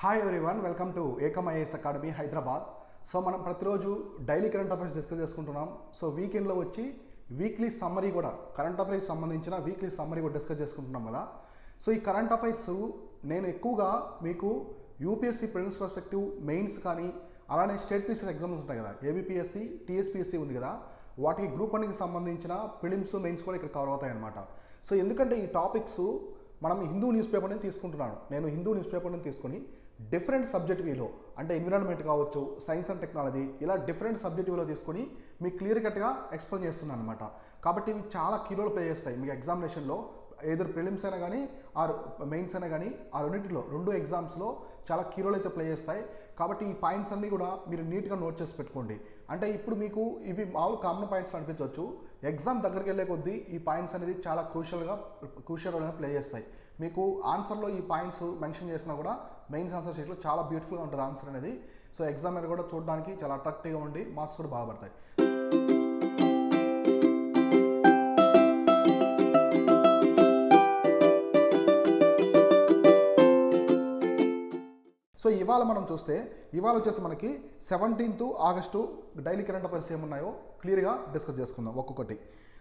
Hi everyone, welcome to Ekam IAS academy Hyderabad. So మనం ప్రతిరోజు daily current affairs discuss చేసుకుంటున్నాం. So వీకెండ్లో వచ్చి వీక్లీ సమ్మరీ కూడా, కరెంట్ అఫైర్స్ సంబంధించిన వీక్లీ సమ్మరీ కూడా డిస్కస్ చేసుకుంటున్నాం కదా. సో ఈ కరెంట్ అఫైర్స్ నేను ఎక్కువగా మీకు యూపీఎస్సీ ప్రిలిమ్స్ పర్స్పెక్టివ్, మెయిన్స్ కానీ అలానే స్టేట్ పీసీ ఎగ్జామ్స్ ఉంటాయి కదా, ఏబిపిఎస్సి, టీఎస్పీఎస్సీ ఉంది కదా, వాటికి గ్రూప్ 1కి సంబంధించిన ప్రిలిమ్స్, మెయిన్స్ కూడా ఇక్కడ కవర్ అవుతాయి అన్నమాట. సో ఎందుకంటే ఈ టాపిక్స్ మనం హిందూ న్యూస్ పేపర్ నుంచి తీసుకుంటున్నాను. నేను హిందూ న్యూస్ పేపర్ నుంచి తీసుకొని డిఫరెంట్ సబ్జెక్ట్ వీలో, అంటే ఎన్విరాన్మెంట్ కావచ్చు, సైన్స్ అండ్ టెక్నాలజీ, ఇలా డిఫరెంట్ సబ్జెక్ట్ వీలో తీసుకొని మీకు క్లియర్ కట్గా ఎక్స్ప్లెయిన్ చేస్తున్నాను అనమాట. కాబట్టి ఇవి చాలా కీ రోల్ ప్లే చేస్తాయి మీకు ఎగ్జామినేషన్లో. ఏదర్ ప్రిలిమ్స్ అయినా కానీ ఆర్ మెయిన్స్ అయినా కానీ ఆ రెండింటిలో, రెండు ఎగ్జామ్స్లో చాలా కీ రోల్ అయితే ప్లే చేస్తాయి. కాబట్టి ఈ పాయింట్స్ అన్నీ కూడా మీరు నీట్గా నోట్ చేసి పెట్టుకోండి. అంటే ఇప్పుడు మీకు ఇవి మామూలు కామన్ పాయింట్స్ అనిపించవచ్చు, ఎగ్జామ్ దగ్గరికి వెళ్ళే కొద్దీ ఈ పాయింట్స్ అనేది చాలా క్రూషియల్ రోల్ అనేది ప్లే చేస్తాయి. మీకు ఆన్సర్లో ఈ పాయింట్స్ మెన్షన్ చేసినా కూడా మెయిన్స్ ఆన్సర్ షీట్లో చాలా బ్యూటిఫుల్గా ఉంటుంది ఆన్సర్ అనేది. సో ఎగ్జామ్ మీద కూడా చూడడానికి చాలా అట్రాక్టివ్గా ఉండి మార్క్స్ కూడా బాగా పడతాయి. సో ఇవాళ మనం చూస్తే, ఇవాళ వచ్చేసి మనకి 17th August daily current affairs ఏమున్నాయో క్లియర్గా డిస్కస్ చేసుకుందాం ఒక్కొక్కటి.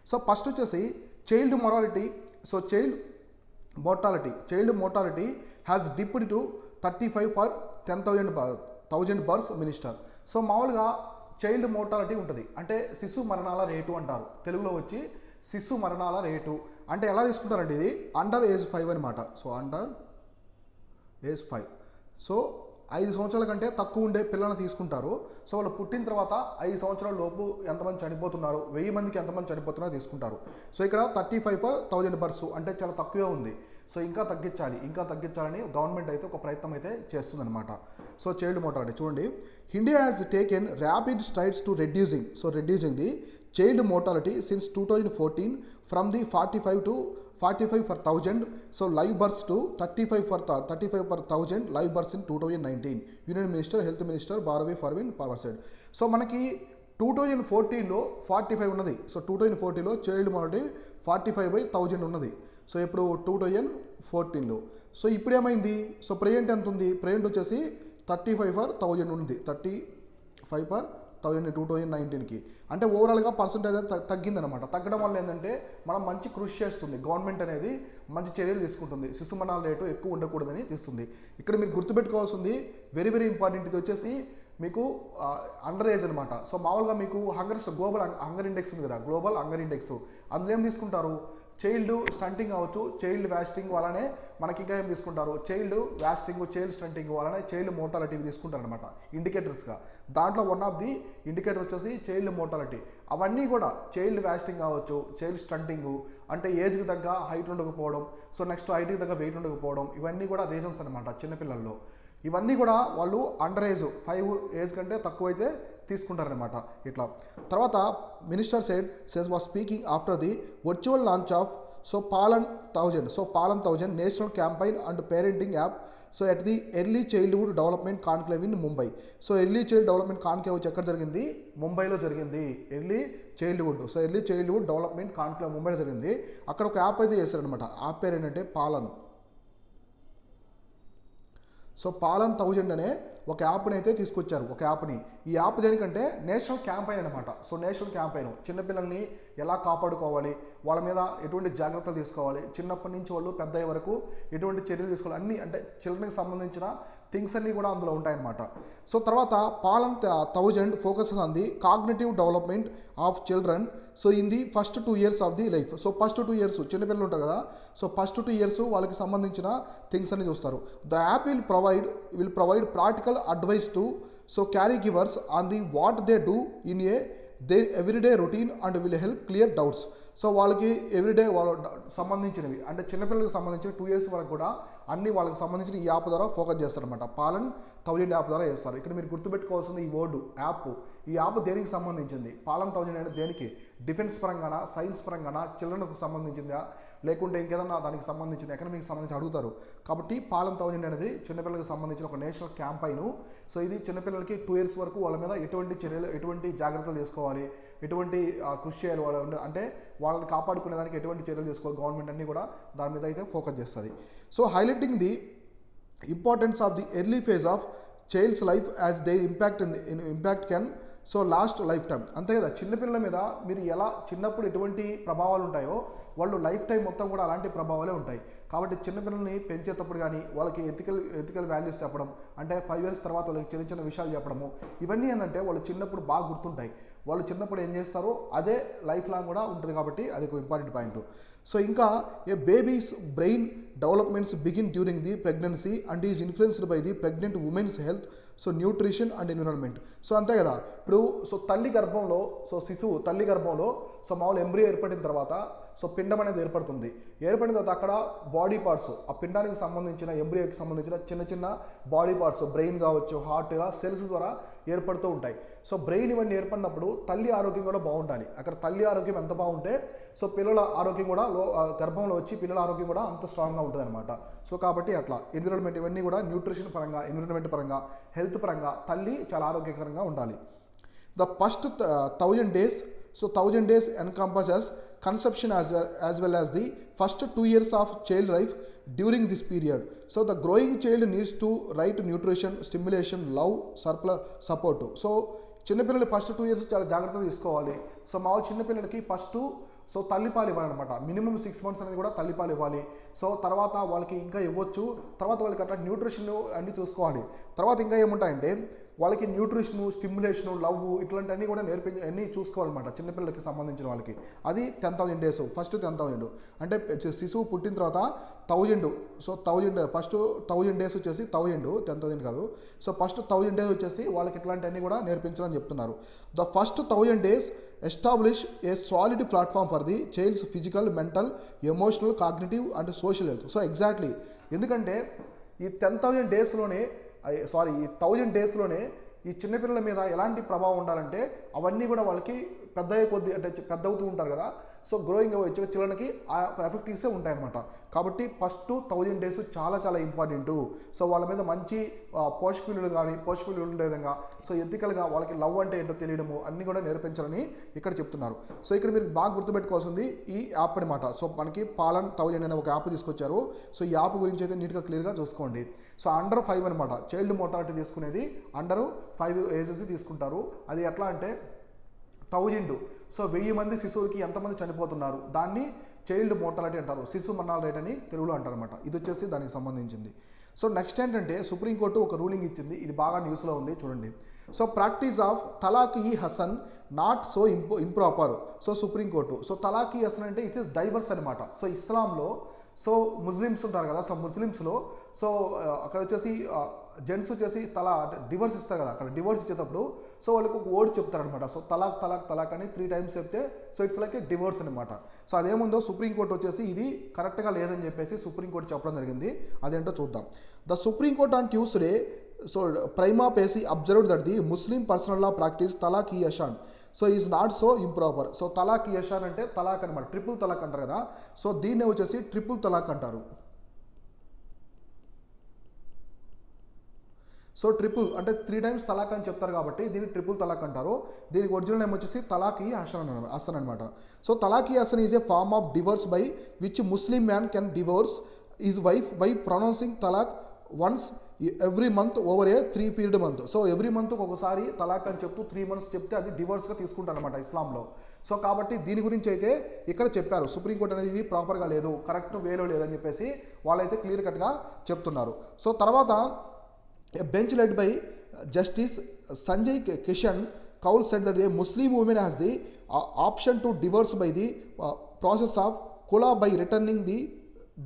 సో ఫస్ట్ వచ్చేసి child morality. So child mortality has dipped to 35 per 10,000 births minister. So మామూలుగా చైల్డ్ మోర్టాలిటీ ఉంటుంది, అంటే శిశు మరణాల రేటు అంటారు. తెలుగులో వచ్చి శిశు మరణాల రేటు అంటే ఎలా తీసుకుంటారంటే ఇది అండర్ ఏజ్ 5 అనమాట. సో అండర్ ఏజ్ 5, సో 5 సంవత్సరాల కంటే తక్కువ ఉండే పిల్లల్ని తీసుకుంటారు. సో వాళ్ళు పుట్టిన తర్వాత 5 సంవత్సరాల లోపు ఎంతమంది చనిపోతున్నారు, 1000 మందికి ఎంతమంది చనిపోతున్నారో తీసుకుంటారు. సో ఇక్కడ 35 per 1000 బర్త్స్ అంటే చాలా తక్కువే ఉంది. సో ఇంకా తగ్గించాలని గవర్నమెంట్ అయితే ఒక ప్రయత్నం అయితే చేస్తుందన్నమాట. సో చైల్డ్ మోర్టాలిటీ చూడండి, India has taken rapid strides to reducing the child mortality since 2014 from the 45 per 1000 so live births to 35 per 1000 live births in 2019. Union minister, health minister Bharati Pravin పవర్సెడ్. So మనకి 2014లో 45 ఉన్నది. సో 2014లో చైల్డ్ మోర్టాలిటీ 45/1000 ఉన్నది. So ఇప్పుడు 2014లో. So ఇప్పుడు ఏమైంది, so present ఎంత ఉంది, ప్రెజెంట్ వచ్చేసి 35 per 1000 ఉంది. 35 per 1000 2019కి. అంటే ఓవరాల్గా పర్సెంటేజ్ తగ్గిందనమాట. తగ్గడం వల్ల ఏంటంటే మనం మంచి కృషి చేస్తుంది గవర్నమెంట్ అనేది, మంచి చర్యలు తీసుకుంటుంది, శిశు మరణాల రేటు ఎక్కువ ఉండకూడదని తీస్తుంది. ఇక్కడ మీరు గుర్తుపెట్టుకోవాల్సింది వెరీ వెరీ ఇంపార్టెంట్, ఇది వచ్చేసి మీకు అండర్ ఏజ్ అనమాట. సో మామూలుగా మీకు గ్లోబల్ హంగర్ ఇండెక్స్ ఉంది కదా, గ్లోబల్ హంగర్ ఇండెక్స్, అందులో ఏం తీసుకుంటారు, చైల్డ్ స్టంటింగ్ అవ్వచ్చు, చైల్డ్ వ్యాస్టింగ్, అలానే మనకి ఇంకా ఏం తీసుకుంటారు, చైల్డ్ వ్యాస్టింగ్, చైల్డ్ స్టంటింగ్, అలానే చైల్డ్ మోర్టాలిటీ తీసుకుంటారు అనమాట ఇండికేటర్స్గా. దాంట్లో వన్ ఆఫ్ ది ఇండికేటర్ వచ్చేసి చైల్డ్ మోర్టాలిటీ. అవన్నీ కూడా చైల్డ్ వ్యాస్టింగ్ కావచ్చు, చైల్డ్ స్టంటింగ్ అంటే ఏజ్కి తగ్గ హైట్ ఉండకపోవడం, సో నెక్స్ట్ హైట్కి తగ్గ వెయిట్ ఉండకపోవడం, ఇవన్నీ కూడా రీజన్స్ అనమాట చిన్నపిల్లల్లో. ఇవన్నీ కూడా వాళ్ళు అండర్ ఏజ్ 5 ఏజ్ కంటే తక్కువ అయితే తీసుకుంటారనమాట ఇట్లా. తర్వాత minister says was speaking after the virtual launch of Paalan 1000 national campaign and parenting app so at the early childhood development conclave in Mumbai. So early child development conclave వచ్చి ఎక్కడ జరిగింది, ముంబైలో జరిగింది. ఎర్లీ చైల్డ్హుడ్ డెవలప్మెంట్ కాన్క్లేవ్ ముంబైలో జరిగింది. అక్కడ ఒక app అయితే చేశారనమాట. యాప్ పేరు ఏంటంటే పాలన్. సో పాలన్ 1000 అనే ఒక యాప్ని అయితే తీసుకొచ్చారు, ఒక యాప్ని. ఈ యాప్ దేనికంటే నేషనల్ క్యాంపైన్ అనమాట. సో నేషనల్ క్యాంపైన్ చిన్నపిల్లల్ని ఎలా కాపాడుకోవాలి, వాళ్ళ మీద ఎటువంటి జాగ్రత్తలు తీసుకోవాలి, చిన్నప్పటి నుంచి వాళ్ళు పెద్ద అయ్యే వరకు ఎటువంటి చర్యలు తీసుకోవాలి, అన్నీ అంటే చిల్డ్రన్కి సంబంధించిన థింగ్స్ అన్నీ కూడా అందులో ఉంటాయన్నమాట. సో తర్వాత పాలన్ 1000 focuses on the cognitive development of children so in the first 2 years of the life. So first 2 years చిన్నపిల్లలు ఉంటారు కదా, సో ఫస్ట్ 2 years వాళ్ళకి సంబంధించిన థింగ్స్ అన్ని చూస్తారు. The app will provide practical advice to carry givers on the what they do in there everyday routine and will help clear doubts. So వాళ్ళకి everyday వాళ్ళ సంబంధించినవి, అంటే చిన్నపిల్లలకు సంబంధించిన 2 years వరకు కూడా అన్ని వాళ్ళకి సంబంధించిన ఈ యాప్ ద్వారా ఫోకస్ చేస్తారనమాట. పాలన్ 1000 యాప్ ద్వారా చేస్తారు. ఇక్కడ మీరు గుర్తుపెట్టుకోవాల్సింది ఈ వర్డ్ యాప్. ఈ యాప్ దేనికి సంబంధించింది, పాలన్ 1000 అనేది దేనికి, డిఫెన్స్ పరంగానా, సైన్స్ పరంగానా, చిల్డ్రన్కు సంబంధించిందా, లేకుంటే ఇంకేదన్నా దానికి సంబంధించింది, ఎకనామిక్కి సంబంధించి అడుగుతారు. కాబట్టి పాలన్ 1000 అనేది చిన్నపిల్లలకు సంబంధించిన ఒక నేషనల్ క్యాంపైను. సో ఇది చిన్నపిల్లలకి 2 years వరకు వాళ్ళ మీద ఎటువంటి చర్యలు, ఎటువంటి జాగ్రత్తలు తీసుకోవాలి, ఎటువంటి కృషి చేయాలి, వాళ్ళు అంటే వాళ్ళని కాపాడుకునే దానికి ఎటువంటి చర్యలు తీసుకోవాలి గవర్నమెంట్ అన్నీ కూడా దాని మీద అయితే ఫోకస్ చేస్తుంది. So highlighting the importance of the early phase of child's life as their impact can so last life time. అంతే కదా, చిన్నపిల్లల మీద మీరు ఎలా చిన్నప్పుడు ఎటువంటి ప్రభావాలు ఉంటాయో వాళ్ళు లైఫ్ టైం మొత్తం కూడా అలాంటి ప్రభావాలే ఉంటాయి. కాబట్టి చిన్నపిల్లల్ని పెంచేటప్పుడు కానీ వాళ్ళకి ఎథికల్ వాల్యూస్ చెప్పడం, అంటే 5 years తర్వాత వాళ్ళకి చిన్న చిన్న విషయాలు చెప్పడము, ఇవన్నీ ఏంటంటే వాళ్ళు చిన్నప్పుడు బాగా గుర్తుంటాయి. వాళ్ళు చిన్నప్పుడు ఏం చేస్తారో అదే లైఫ్ లాంగ్ కూడా ఉంటుంది, కాబట్టి అది ఒక ఇంపార్టెంట్ పాయింట్. సో ఇంకా a baby's brain developments begin during the pregnancy and is influenced by the pregnant women's health, so nutrition and environment. So అంతే కదా, ఇప్పుడు సో తల్లి గర్భంలో సో శిశువు తల్లి గర్భంలో సో మామూలు ఎంబ్రియో ఏర్పడిన తర్వాత సో పిండం అనేది ఏర్పడుతుంది. ఏర్పడిన తర్వాత అక్కడ బాడీ పార్ట్స్, ఆ పిండానికి సంబంధించిన ఎంబ్రియోకి సంబంధించిన చిన్న చిన్న బాడీ పార్ట్స్, బ్రెయిన్ కావచ్చు, హార్ట్, ఇలా సెల్స్ ద్వారా ఏర్పడుతూ ఉంటాయి. సో బ్రెయిన్ ఇవన్నీ ఏర్పడినప్పుడు తల్లి ఆరోగ్యం కూడా బాగుండాలి. అక్కడ తల్లి ఆరోగ్యం ఎంత బాగుంటే సో పిల్లల ఆరోగ్యం కూడా గర్భంలో వచ్చి పిల్లల ఆరోగ్యం కూడా అంత స్ట్రాంగ్గా ఉంటుంది అనమాట. సో కాబట్టి అట్లా ఎన్విరాన్మెంట్ ఇవన్నీ కూడా న్యూట్రిషన్ పరంగా, ఎన్విరాన్మెంట్ పరంగా, హెల్త్ పరంగా తల్లి చాలా ఆరోగ్యకరంగా ఉండాలి. The first 1000 days, so 1000 days encompasses conception as well as the first 2 years of child life. During this period, so the growing child needs to right nutrition, stimulation, love, support. So చిన్నపిల్లలు first 2 years చాలా జాగ్రత్తగా తీసుకోవాలి. So మామూలు చిన్నపిల్లలకి first so తల్లిపాలు ఇవ్వాలన్నమాట. Minimum 6 months అనేది కూడా తల్లిపాలు ఇవ్వాలి. సో తర్వాత వాళ్ళకి ఇంకా ఇవ్వచ్చు, తర్వాత వాళ్ళకి అట్లా న్యూట్రిషన్ అన్నీ చూసుకోవాలి. తర్వాత ఇంకా ఏముంటాయంటే వాళ్ళకి న్యూట్రిషను, స్టిమ్యులేషను, లవ్ ఇట్లాంటివన్నీ కూడా అన్నీ చూసుకోవాలన్నమాట చిన్నపిల్లలకి సంబంధించిన వాళ్ళకి. అది 10,000 days, ఫస్ట్ 10,000 అంటే శిశువు పుట్టిన తర్వాత 1000. సో 1000 ఫస్ట్ 1000 days వచ్చేసి 10,000 కాదు. సో ఫస్ట్ 1000 days వచ్చేసి వాళ్ళకి ఇట్లాంటివన్నీ కూడా నేర్పించాలని చెప్తున్నారు. The first 1000 days establish a solid platform for the child's physical, mental, emotional, cognitive and social health. So exactly, ఎందుకంటే ఈ 10,000 daysలోనే ఈ 1000 daysలోనే ఈ చిన్నపిల్లల మీద ఎలాంటి ప్రభావం ఉండాలంటే అవన్నీ కూడా వాళ్ళకి పెద్ద అయ్యే కొద్ది, అంటే పెద్ద అవుతూ ఉంటారు కదా, సో గ్రోయింగ్ వచ్చే చిల్లలకి ఆ ఎఫెక్టివ్సే ఉంటాయన్నమాట. కాబట్టి ఫస్ట్ 1000 days చాలా చాలా ఇంపార్టెంట్. సో వాళ్ళ మీద మంచి పోషక విలువలు కానీ, పోషక విలువలు ఉండే విధంగా, సో ఎథికల్గా వాళ్ళకి లవ్ అంటే ఏంటో తెలియడము అన్నీ కూడా నేర్పించాలని ఇక్కడ చెప్తున్నారు. సో ఇక్కడ మీరు బాగా గుర్తుపెట్టుకోవాల్సింది ఈ యాప్ అనమాట. సో మనకి పాలన్ 1000 అనే ఒక యాప్ తీసుకొచ్చారు. సో ఈ యాప్ గురించి అయితే నీట్గా క్లియర్గా చూసుకోండి. సో అండర్ 5 అనమాట, చైల్డ్ మోర్టాలిటీ తీసుకునేది అండర్ 5 ఏజ్ అయితే తీసుకుంటారు. అది ఎట్లా అంటే 1000, సో 1000 మంది శిశువులకి ఎంతమంది చనిపోతున్నారు దాన్ని చైల్డ్ మోర్టాలిటీ అంటారు, శిశు మరణాల రేట్ అని తెలుగులో అంటారు అనమాట. ఇది వచ్చేసి దానికి సంబంధించింది. సో నెక్స్ట్ ఏంటంటే సుప్రీంకోర్టు ఒక రూలింగ్ ఇచ్చింది, ఇది బాగా న్యూస్లో ఉంది చూడండి. సో ప్రాక్టీస్ ఆఫ్ తలాక్ ఈ hasan not so improper. So supreme court, so తలాక్ ఈ హసన్ అంటే ఇట్ ఈస్ డైవర్స్ అనమాట. సో ఇస్లాంలో సో ముస్లిమ్స్ ఉంటారు కదా, సో ముస్లిమ్స్లో సో అక్కడ వచ్చేసి జెంట్స్ వచ్చేసి డివోర్స్ ఇస్తారు కదా, అక్కడ డివోర్స్ ఇచ్చేటప్పుడు సో వాళ్ళకి ఒక వర్డ్ చెప్తారనమాట. సో తలాక్ తలాక్ తలాక్ అని 3 times చెప్తే so it's like A divorce అనమాట. సో అదేముందో సుప్రీంకోర్టు వచ్చేసి ఇది కరెక్ట్గా లేదని చెప్పేసి సుప్రీంకోర్టు చెప్పడం జరిగింది. అదేంటో చూద్దాం. The supreme court on Tuesday so prima facie observed that the Muslim personal law practice talaq e hasan so is not so improper. So తలాక్ ఈ యషాన్ అంటే తలాక్ అనమాట, ట్రిపుల్ తలాక్ అంటారు కదా, సో దీన్నే వచ్చేసి ట్రిపుల్ తలాక్ అంటారు. సో ట్రిపుల్ అంటే 3 times తలాక్ అని చెప్తారు కాబట్టి దీన్ని ట్రిపుల్ తలాక్ అంటారు. దీనికి ఒరిజినల్ నేమ్ వచ్చేసి తలాక్ ఈ హసన్ అనమాట. సో తలాక్ ఈ హసన్ is a form of divorce by which Muslim man can divorce his wife by pronouncing తలాక్ once every month over a 3 period month. So every month ఒకసారి తలాక్ అని చెప్తూ 3 months చెప్తే అది డివోర్స్గా తీసుకుంటారు అనమాట ఇస్లాంలో. సో కాబట్టి దీని గురించి అయితే ఇక్కడ చెప్పారు సుప్రీంకోర్టు అనేది ఇది ప్రాపర్గా లేదు, కరెక్ట్ వేలో లేదని చెప్పేసి వాళ్ళైతే క్లియర్ కట్గా చెప్తున్నారు. సో తర్వాత a bench led by Justice Sanjay Kishan Kaul said that a Muslim woman has the option to divorce by the process of khula by returning the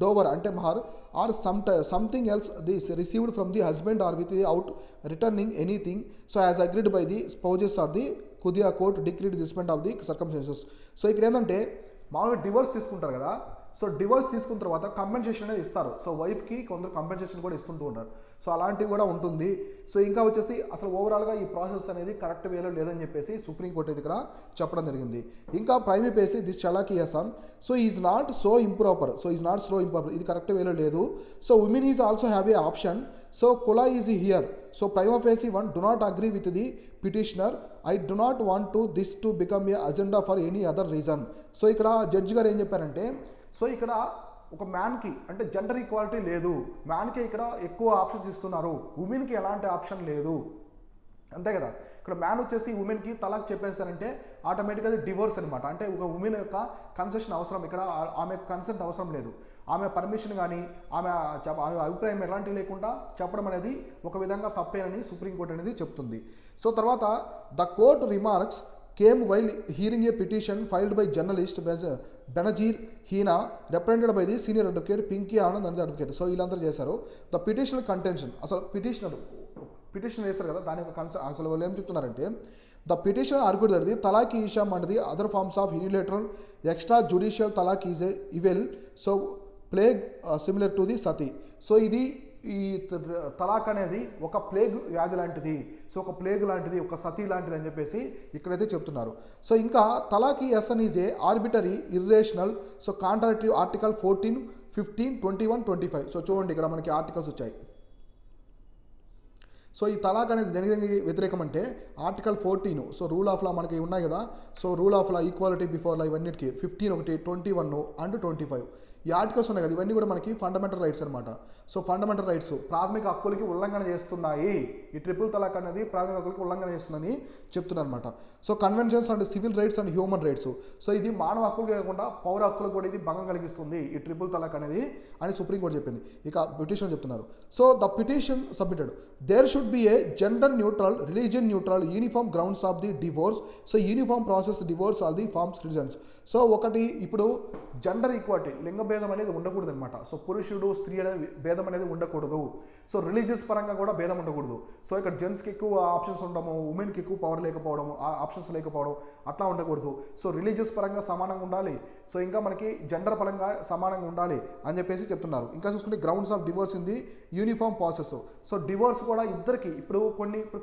dower ante mahar or something else this received from the husband or without returning anything, so as agreed by the spouses or the Kudia court decreed respect of the circumstances. So ఇక్కడ ఏంటంటే మామూలుగా divorce తీసుకుంటారు కదా, so divorce తీసుకున్న తర్వాత compensation అనేది ఇస్తారు. So వైఫ్కి కొందరు కంపెన్సేషన్ కూడా ఇస్తుంటూ ఉంటారు. సో అలాంటివి కూడా ఉంటుంది. సో ఇంకా వచ్చేసి అసలు ఓవరాల్గా ఈ ప్రాసెస్ అనేది కరెక్ట్ వేలో లేదని చెప్పేసి సుప్రీంకోర్టు ఇది ఇక్కడ చెప్పడం జరిగింది. ఇంకా prima facie this talaq hasan so is not so improper. So is not so improper, ఇది కరెక్ట్ వేలో లేదు. So women is also have a option. So khula is here. So prima facie one do not agree with the petitioner. I do not want to this to become a agenda for any other reason. So ఇక్కడ judge గారు ఏం చెప్పారంటే so ఇక్కడ ఒక మ్యాన్కి అంటే gender equality లేదు, మ్యాన్కి ఇక్కడ ఎక్కువ ఆప్షన్స్ ఇస్తున్నారు, ఉమెన్కి ఎలాంటి ఆప్షన్ లేదు, అంతే కదా. ఇక్కడ మ్యాన్ వచ్చేసి ఉమెన్కి తలాక్ చెప్పేశారంటే ఆటోమేటిక్గా అది డివోర్స్ అనమాట. అంటే ఒక ఉమెన్ యొక్క కన్సెషన్ అవసరం, ఇక్కడ ఆమె కన్సెంట్ అవసరం లేదు, ఆమె పర్మిషన్ కానీ ఆమె అభిప్రాయం ఎలాంటివి లేకుండా చెప్పడం అనేది ఒక విధంగా తప్పేనని సుప్రీంకోర్టు అనేది చెప్తుంది. సో తర్వాత the court remarks came while hearing a petition filed by journalist Benazir Heena represented by the senior advocate Pinky Anand అనేది అడ్వకేట్. సో వీళ్ళందరూ చేశారు. ద పిటిషన్ కంటెన్షన్, అసలు పిటిషన్ వేశారు కదా, దాని యొక్క అసలు వాళ్ళు ఏం చెప్తున్నారంటే the petition argued that the talaq hasan and the other forms of unilateral extra judicial talaq is a evil so plague similar to the sati. So ఇది ఈ తలాక్ అనేది ఒక ప్లేగ్ వ్యాధి లాంటిది, సో ఒక ప్లేగ్ లాంటిది, ఒక సతీ లాంటిది అని చెప్పేసి ఇక్కడైతే చెప్తున్నారు. సో ఇంకా తలాక్ ఎస్ఎన్ is a arbitrary irrational so contractive article 14, 15, 21, 25. So చూడండి ఇక్కడ మనకి ఆర్టికల్స్ వచ్చాయి. సో ఈ తలాక్ అనేది దేనికి వ్యతిరేకం అంటే article 14, so rule of law మనకి ఉన్నాయి కదా, so rule of law equality before law ఇవన్నిటికి 15 ఒకటి, 21 అండ్ 25 ఈ ఆర్టికల్స్ ఉన్నాయి కదా, ఇవన్నీ కూడా మనకి ఫండమెంటల్ రైట్స్ అనమాట. సో ఫండమెంటల్ రైట్స్ ప్రాథమిక హక్కులకి ఉల్లంఘన చేస్తున్నాయి, ఈ ట్రిపుల్ తలాక్ అనేది ప్రాథమిక హక్కులకి ఉల్లంఘన చేస్తుందని చెప్తున్నారు అనమాట. So conventions and civil rights and human rights, so ఇది మానవ హక్కులు కాకుండా పౌర హక్కులకు కూడా ఇది భంగం కలిగిస్తుంది ఈ ట్రిపుల్ తలాక్ అనేది అని సుప్రీంకోర్టు చెప్పింది. ఇక పిటిషన్ చెప్తున్నారు. So the petition submitted there should be a gender neutral, religion neutral, uniform grounds of the divorce, so uniform process divorce all the forms reasons. సో ఒకటి ఇప్పుడు జెండర్ ఈక్వాలిటీ, లింగ భేదం అనేది ఉండకూడదు అనమాట. సో పురుషుడు స్త్రీ అనేది భేదం అనేది ఉండకూడదు. సో రిలీజియస్ పరంగా కూడా భేదం ఉండకూడదు. సో ఇక్కడ జెంట్స్కి ఎక్కువ ఆప్షన్స్ ఉండము, ఉమెన్కి ఎక్కువ పవర్ లేకపోవడం, ఆప్షన్స్ లేకపోవడం అట్లా ఉండకూడదు. సో రిలీజియస్ పరంగా సమానంగా ఉండాలి, సో ఇంకా మనకి జెండర్ పరంగా సమానంగా ఉండాలి అని చెప్పేసి చెప్తున్నారు. ఇంకా చూసుకుంటే grounds of divorce in the uniform process. So divorce కూడా ఇద్దరికి ఇప్పుడు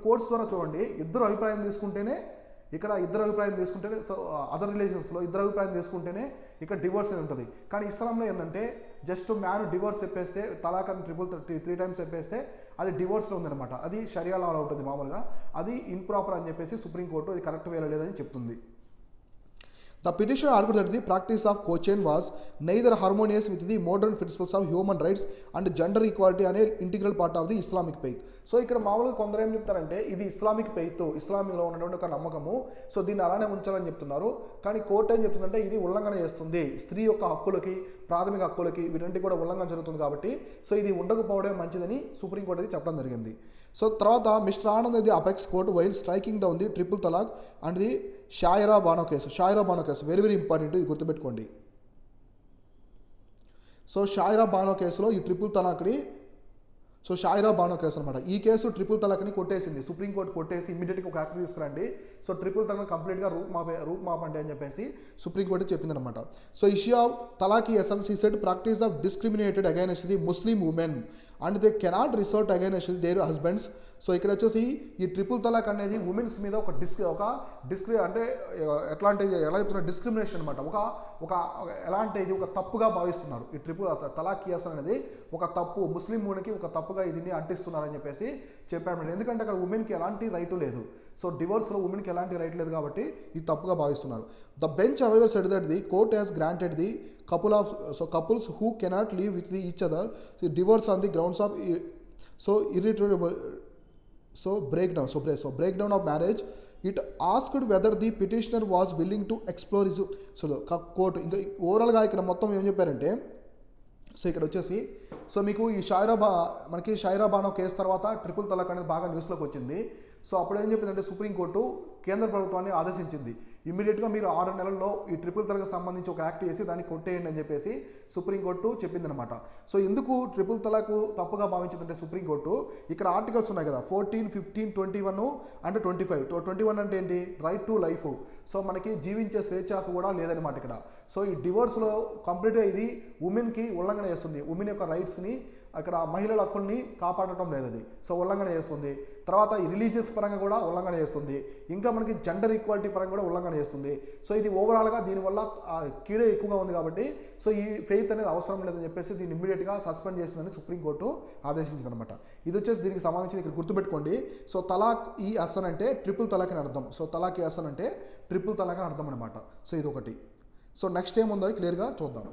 కోర్ట్స్ ద్వారా చూడండి, ఇద్దరు అభిప్రాయం తీసుకుంటేనే ఇక్కడ సో అదర్ రిలేషన్స్లో ఇద్దరు అభిప్రాయం తీసుకుంటేనే ఇక్కడ డివోర్స్ అనేది ఉంటుంది. కానీ ఇస్లాంలో ఏంటంటే జస్ట్ మ్యాన్ డివోర్స్ చెప్పేస్తే తలాక్ అని 3 టైమ్స్ చెప్పేస్తే అది డివోర్స్లో ఉందన్నమాట. అది షరియా లాలో ఉంటుంది మామూలుగా, అది ఇంప్రాపర్ అని చెప్పేసి సుప్రీంకోర్టు అది కరెక్ట్ వేలో లేదని చెప్తుంది. The petitioner argued that the practice of cocaine was neither harmonious with the modern principles of human rights and gender equality and an integral part of the Islamic faith. So ఇక్కడ మామూలుగా కొందరు ఏం చెప్తారంటే ఇది Islamic faith, ఇస్లాంలో ఉన్నటువంటి ఒక నమ్మకము, సో దీన్ని అలానే ఉంచాలని చెప్తున్నారు. కానీ కోర్టు ఏం చెప్తుందంటే ఇది ఉల్లంఘన చేస్తుంది, స్త్రీ యొక్క హక్కులకి, ప్రాథమిక హక్కులకి వీటంటి కూడా ఉల్లంఘన జరుగుతుంది కాబట్టి సో ఇది ఉండకపోవడమే మంచిదని సుప్రీంకోర్టు అది చెప్పడం జరిగింది. సో తర్వాత mister Anand the apex court while striking down the triple talaq and the Shayara Bano case very very important, ఇది గుర్తుపెట్టుకోండి. సో షాయిరా బానో కేసులో ఈ ట్రిపుల్ తలాక్ని, సో షాయిరా బానో కేసు అనమాట, ఈ కేసు ట్రిపుల్ తలాక్ని కొట్టేసింది, సుప్రీంకోర్టు కొట్టేసి ఇమీడియట్గా ఒక యాక్ట్ తీసుకురండి, సో ట్రిపుల్ తలాక్ కంప్లీట్గా రూప్ మాపండి అని చెప్పేసి సుప్రీంకోర్టు చెప్పిందనమాట. So issue of talaq hasan ఈ said practice of discriminated against the Muslim women and they cannot resort against their husbands. So ఇక్కడ వచ్చేసి ఈ ట్రిపుల్ తలాక్ అనేది ఉమెన్స్ మీద ఒక అంటే ఎలా చెప్తున్నా డిస్క్రిమినేషన్ అనమాట, ఒక ఎలా అంటే ఇది ఒక తప్పుగా భావిస్తున్నారు. ఈ ట్రిపుల్ తలాక్ ఎసెన్ అనేది ఒక తప్పు, ముస్లిం ఉమెన్కి ఒక తప్పుగా దీన్ని అంటిస్తున్నారని చెప్పేసి చెప్పారు. ఎందుకంటే అక్కడ ఉమెన్కి ఎలాంటి రైటు లేదు, సో డివోర్స్లో ఉమెన్కి ఎలాంటి రైట్ లేదు కాబట్టి ఇది తప్పుగా భావిస్తున్నారు. The bench however said that the court has granted the couples who cannot live with each other so divorce on the grounds of irretrievable breakdown of marriage. It asked whether the petitioner was willing to explore his court ఇంకా ఓవరాల్గా ఇక్కడ మొత్తం ఏం చెప్పారంటే, so ఇక్కడ వచ్చేసి so మీకు ఈ షాయిరా బానో కేసు తర్వాత ట్రిపుల్ తలాక్ అనేది బాగా న్యూస్లోకి వచ్చింది. సో అప్పుడు ఏం చెప్పిందంటే సుప్రీంకోర్టు కేంద్ర ప్రభుత్వాన్ని ఆదేశించింది, ఇమ్మీడియట్గా మీరు 6 నెలల్లో ఈ ట్రిపుల్ తలాక్ సంబంధించి ఒక యాక్ట్ చేసి దాన్ని కొట్టేయండి అని చెప్పేసి సుప్రీంకోర్టు చెప్పిందనమాట. సో ఎందుకు ట్రిపుల్ తలాక్ తప్పుగా భావించిందంటే సుప్రీంకోర్టు ఇక్కడ ఆర్టికల్స్ ఉన్నాయి కదా 14, 15, 21 అండ్ 25. 21 అంటే ఏంటి, రైట్ టు లైఫ్, సో మనకి జీవించే స్వేచ్ఛ హక్కు కూడా లేదనమాట ఇక్కడ. సో ఈ డివోర్స్లో కంప్లీట్గా ఇది ఉమెన్కి ఉల్లంఘన చేస్తుంది, ఉమెన్ యొక్క రైట్స్ని అక్కడ మహిళల హక్కుల్ని కాపాడటం లేదు అది, సో ఉల్లంఘన చేస్తుంది. తర్వాత ఈ రిలీజియస్ పరంగా కూడా ఉల్లంఘన చేస్తుంది, ఇంకా మనకి జెండర్ ఈక్వాలిటీ పరంగా కూడా ఉల్లంఘన చేస్తుంది. సో ఇది ఓవరాల్గా దీనివల్ల కీడే ఎక్కువగా ఉంది కాబట్టి సో ఈ ఫెయిత్ అనేది అవసరం లేదని చెప్పేసి దీన్ని ఇమ్మీడియట్గా సస్పెండ్ చేసిందని సుప్రీంకోర్టు ఆదేశించింది అనమాట. ఇది వచ్చేసి దీనికి సంబంధించి ఇక్కడ గుర్తుపెట్టుకోండి. సో తలాక్ ఈ అసన్ అంటే ట్రిపుల్ తలాక్ అని అర్థం, సో తలాక్ ఈ అసన్ అంటే ట్రిపుల్ తలాక్ అని అర్థం అనమాట. సో ఇది ఒకటి. సో నెక్స్ట్ ఏముందో క్లియర్గా చూద్దాం.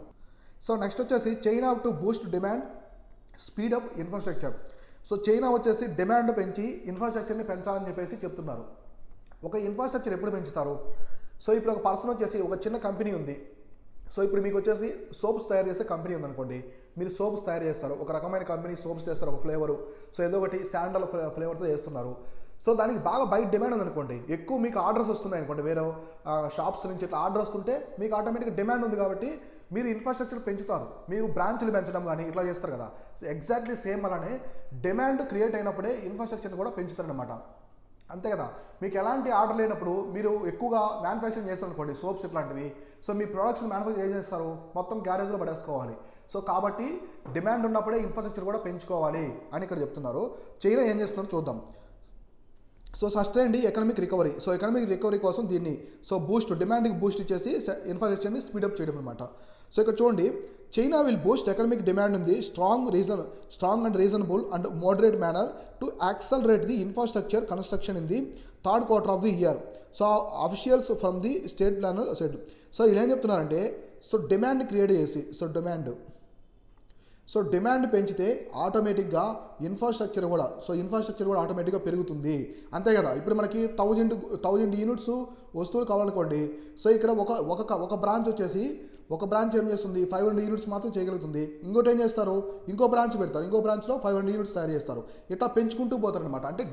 సో నెక్స్ట్ వచ్చేసి China to Boost demand speed up infrastructure. So China వచ్చేసి డిమాండ్ పెంచి ఇన్ఫ్రాస్ట్రక్చర్ని పెంచాలని చెప్పేసి చెప్తున్నారు. ఒక ఇన్ఫ్రాస్ట్రక్చర్ ఎప్పుడు పెంచుతారు? సో ఇప్పుడు ఒక పర్సన్ వచ్చేసి ఒక చిన్న కంపెనీ ఉంది. సో ఇప్పుడు మీకు వచ్చేసి సోప్స్ తయారు చేసే కంపెనీ ఉందనుకోండి, మీరు సోప్స్ తయారు చేస్తారు, ఒక రకమైన కంపెనీ సోప్స్ చేస్తారు, ఒక ఫ్లేవరు, సో ఏదో ఒకటి శాండల్ ఫ్లేవర్తో చేస్తున్నారు. సో దానికి బాగా బయట డిమాండ్ ఉందనుకోండి, ఎక్కువ మీకు ఆర్డర్స్ వస్తున్నాయి అనుకోండి, వేరే షాప్స్ నుంచి ఇట్లా ఆర్డర్ వస్తుంటే మీకు ఆటోమేటిక్గా డిమాండ్ ఉంది కాబట్టి మీరు ఇన్ఫ్రాస్ట్రక్చర్ పెంచుతారు, మీరు బ్రాంచ్లు పెంచడం కానీ ఇట్లా చేస్తారు కదా. సో ఎగ్జాక్ట్లీ సేమ్ అలానే డిమాండ్ క్రియేట్ అయినప్పుడే ఇన్ఫ్రాస్ట్రక్చర్ని కూడా పెంచుతారనమాట. అంతే కదా, మీకు ఎలాంటి ఆర్డర్ లేనప్పుడు మీరు ఎక్కువగా మ్యానుఫ్యాక్చరింగ్ చేస్తారు అనుకోండి, సోప్స్ ఇట్లాంటివి, సో మీ ప్రొడక్ట్స్ని మ్యానుఫ్యాక్చర్ ఏం చేస్తారు, మొత్తం గ్యారేజ్లో పడేసుకోవాలి. సో కాబట్టి డిమాండ్ ఉన్నప్పుడే ఇన్ఫ్రాస్ట్రక్చర్ కూడా పెంచుకోవాలి అని ఇక్కడ చెప్తున్నారు. చైనా ఏం చేస్తుందో చూద్దాం. So sustained economic recovery. So economic recovery కోసం దీన్ని బూస్ట్ డిమాండ్కి బూస్ట్ ఇచ్చేసి ఇన్ఫ్రాస్ట్రక్చర్ని స్పీడప్ చేయడం అనమాట. సో ఇక్కడ చూడండి, China will boost economic demand ఉంది strong and reasonable and moderate manner to accelerate the infrastructure construction in the third quarter of the year. So officials from the state planner said. So ఇలా ఏం చెప్తున్నారంటే, demand create చేసి demand పెంచితే ఆటోమేటిక్గా infrastructure కూడా ఆటోమేటిక్గా పెరుగుతుంది. అంతే కదా, ఇప్పుడు మనకి 1000 యూనిట్స్ వస్తువులు కావాలనుకోండి, సో ఇక్కడ ఒక బ్రాంచ్ వచ్చేసి ఒక బ్రాంచ్ ఏం చేస్తుంది, 500 యూనిట్స్ మాత్రం చేయగలుగుతుంది. ఇంకోటి ఏం చేస్తారు, ఇంకో బ్రాంచ్ పెడతారు, ఇంకో బ్రాంచ్లో 500 యూనిట్స్ తయారు చేస్తారు. ఇట్లా పెంచుకుంటూ పోతారు అనమాట. అంటే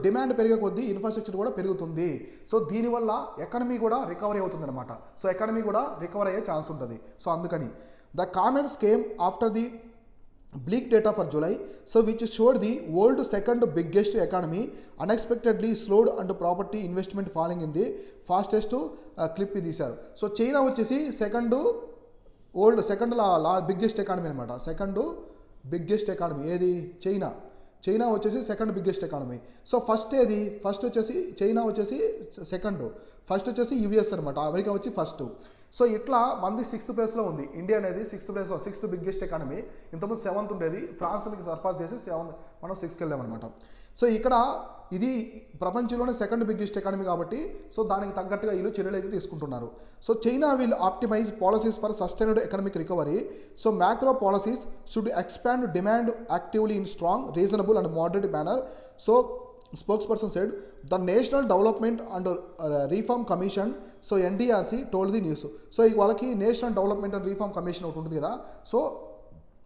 డిమాండ్ పెరిగే కొద్దీ ఇన్ఫ్రాస్ట్రక్చర్ కూడా పెరుగుతుంది. సో దీనివల్ల ఎకానమీ కూడా రికవరీ అవుతుంది అనమాట. సో ఎకానమీ కూడా రికవర్ అయ్యే ఛాన్స్ ఉంటుంది. సో అందుకని the comments came after the bleak data for July, which showed the world's second biggest economy unexpectedly slowed and property investment falling in the fastest clip తీశారు. So China వచ్చేసి second biggest economy అనమాట. Second biggest economy ఏది? China వచ్చేసి second biggest economy. So first వచ్చేసి China వచ్చేసి second, first వచ్చేసి US అనమాట, America వచ్చి ఫస్ట్. సో ఇట్లా మంది 6th ప్లేస్లో ఉంది. ఇండియా అనేది 6th బిగ్గెస్ట్ ఎకానమీ. ఇంతకుముందు 7th ఉండేది, ఫ్రాన్స్కి సర్పాస్ చేసి మనం 6కి వెళ్ళామన్నమాట. సో ఇక్కడ ఇది ప్రపంచంలోనే సెకండ్ బిగ్గెస్ట్ ఎకానమీ కాబట్టి సో దానికి తగ్గట్టుగా వీళ్ళు చర్యలు అయితే తీసుకుంటున్నారు. So China will optimise policies for sustained economic recovery. So macro policies should expand demand actively in strong reasonable and moderate manner. So spokesperson said the National Development and Reform Commission, so NDRC told the news. So వాళ్ళకి national development and reform commission ఒకటి ఉంటుంది కదా, so